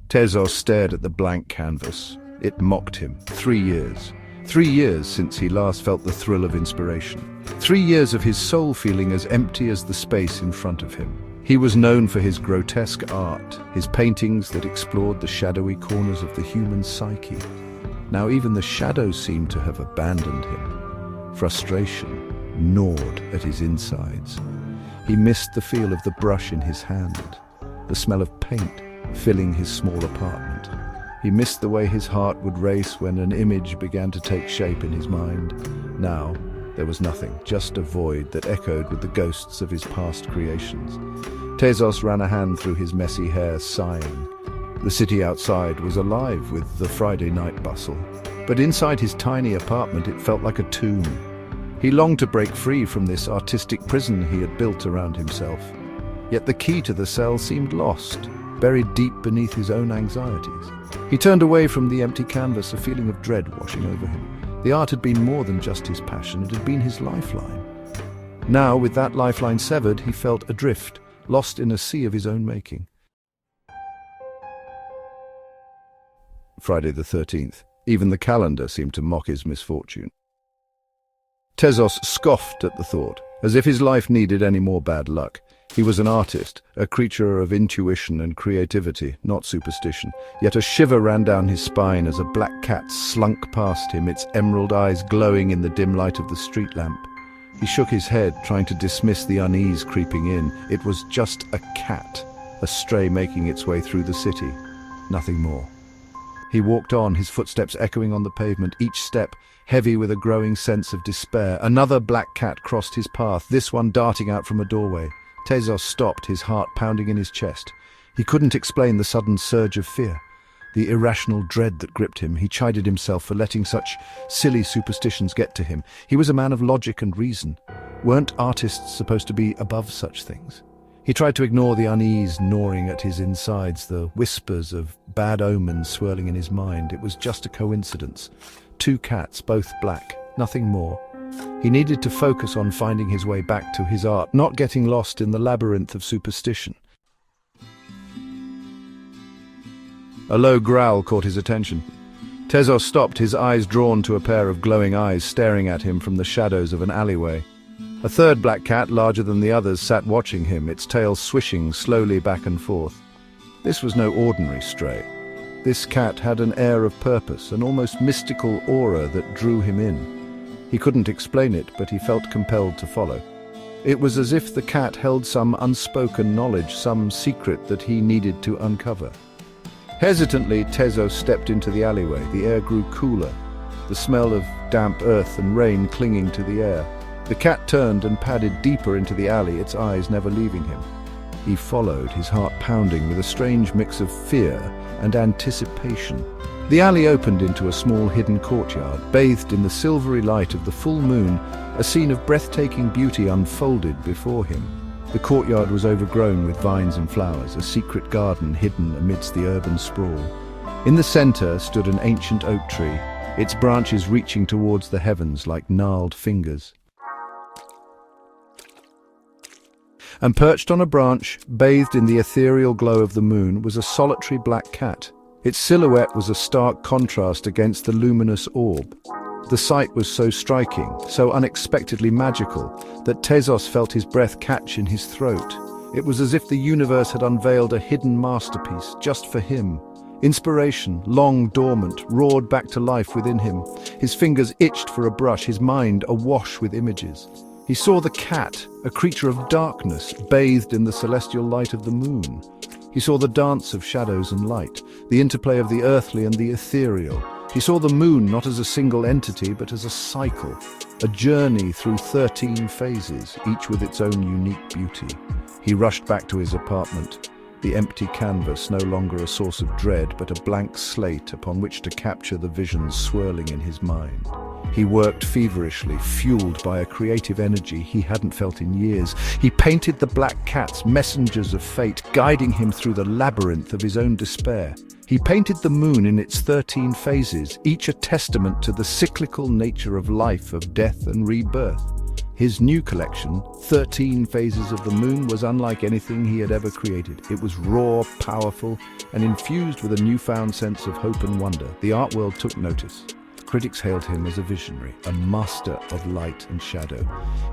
Tezos stared at the blank canvas. It mocked him. 3 years. 3 years since he last felt the thrill of inspiration. 3 years of his soul feeling as empty as the space in front of him. He was known for his grotesque art, his paintings that explored the shadowy corners of the human psyche. Now even the shadows seemed to have abandoned him. Frustration gnawed at his insides. He missed the feel of the brush in his hand, the smell of paint filling his small apartment. He missed the way his heart would race when an image began to take shape in his mind. Now, there was nothing, just a void that echoed with the ghosts of his past creations. Tezos ran a hand through his messy hair, sighing. The city outside was alive with the Friday night bustle, but inside his tiny apartment it felt like a tomb. He longed to break free from this artistic prison he had built around himself. Yet the key to the cell seemed lost, buried deep beneath his own anxieties. He turned away from the empty canvas, a feeling of dread washing over him. The art had been more than just his passion, it had been his lifeline. Now, with that lifeline severed, he felt adrift, lost in a sea of his own making. Friday the 13th. Even the calendar seemed to mock his misfortune. Tezos scoffed at the thought, as if his life needed any more bad luck. He was an artist, a creature of intuition and creativity, not superstition. Yet a shiver ran down his spine as a black cat slunk past him, its emerald eyes glowing in the dim light of the street lamp. He shook his head, trying to dismiss the unease creeping in. It was just a cat, a stray making its way through the city. Nothing more. He walked on, his footsteps echoing on the pavement, each step heavy with a growing sense of despair. Another black cat crossed his path, this one darting out from a doorway. Tezos stopped, his heart pounding in his chest. He couldn't explain the sudden surge of fear, the irrational dread that gripped him. He chided himself for letting such silly superstitions get to him. He was a man of logic and reason. Weren't artists supposed to be above such things? He tried to ignore the unease gnawing at his insides, the whispers of bad omens swirling in his mind. It was just a coincidence. 2 cats, both black, nothing more. He needed to focus on finding his way back to his art, not getting lost in the labyrinth of superstition. A low growl caught his attention. Tezos stopped, his eyes drawn to a pair of glowing eyes staring at him from the shadows of an alleyway. A third black cat, larger than the others, sat watching him, its tail swishing slowly back and forth. This was no ordinary stray. This cat had an air of purpose, an almost mystical aura that drew him in. He couldn't explain it, but he felt compelled to follow. It was as if the cat held some unspoken knowledge, some secret that he needed to uncover. Hesitantly, Tezos stepped into the alleyway. The air grew cooler, the smell of damp earth and rain clinging to the air. The cat turned and padded deeper into the alley, its eyes never leaving him. He followed, his heart pounding with a strange mix of fear and anticipation. The alley opened into a small hidden courtyard, bathed in the silvery light of the full moon. A scene of breathtaking beauty unfolded before him. The courtyard was overgrown with vines and flowers, a secret garden hidden amidst the urban sprawl. In the center stood an ancient oak tree, its branches reaching towards the heavens like gnarled fingers. And perched on a branch, bathed in the ethereal glow of the moon, was a solitary black cat. Its silhouette was a stark contrast against the luminous orb. The sight was so striking, so unexpectedly magical, that Tezos felt his breath catch in his throat. It was as if the universe had unveiled a hidden masterpiece just for him. Inspiration, long dormant, roared back to life within him. His fingers itched for a brush, his mind awash with images. He saw the cat, a creature of darkness, bathed in the celestial light of the moon. He saw the dance of shadows and light, the interplay of the earthly and the ethereal. He saw the moon not as a single entity, but as a cycle, a journey through 13 phases, each with its own unique beauty. He rushed back to his apartment, the empty canvas no longer a source of dread, but a blank slate upon which to capture the visions swirling in his mind. He worked feverishly, fueled by a creative energy he hadn't felt in years. He painted the black cats, messengers of fate, guiding him through the labyrinth of his own despair. He painted the moon in its 13 phases, each a testament to the cyclical nature of life, of death and rebirth. His new collection, 13 Phases of the Moon, was unlike anything he had ever created. It was raw, powerful, and infused with a newfound sense of hope and wonder. The art world took notice. Critics hailed him as a visionary, a master of light and shadow.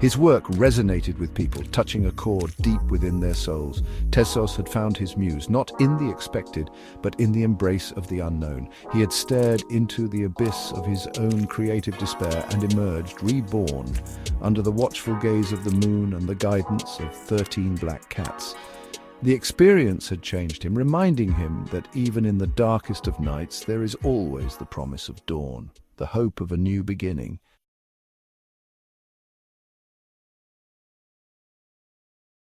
His work resonated with people, touching a chord deep within their souls. Tezos had found his muse, not in the expected, but in the embrace of the unknown. He had stared into the abyss of his own creative despair and emerged, reborn, under the watchful gaze of the moon and the guidance of 13 black cats. The experience had changed him, reminding him that even in the darkest of nights, there is always the promise of dawn, the hope of a new beginning.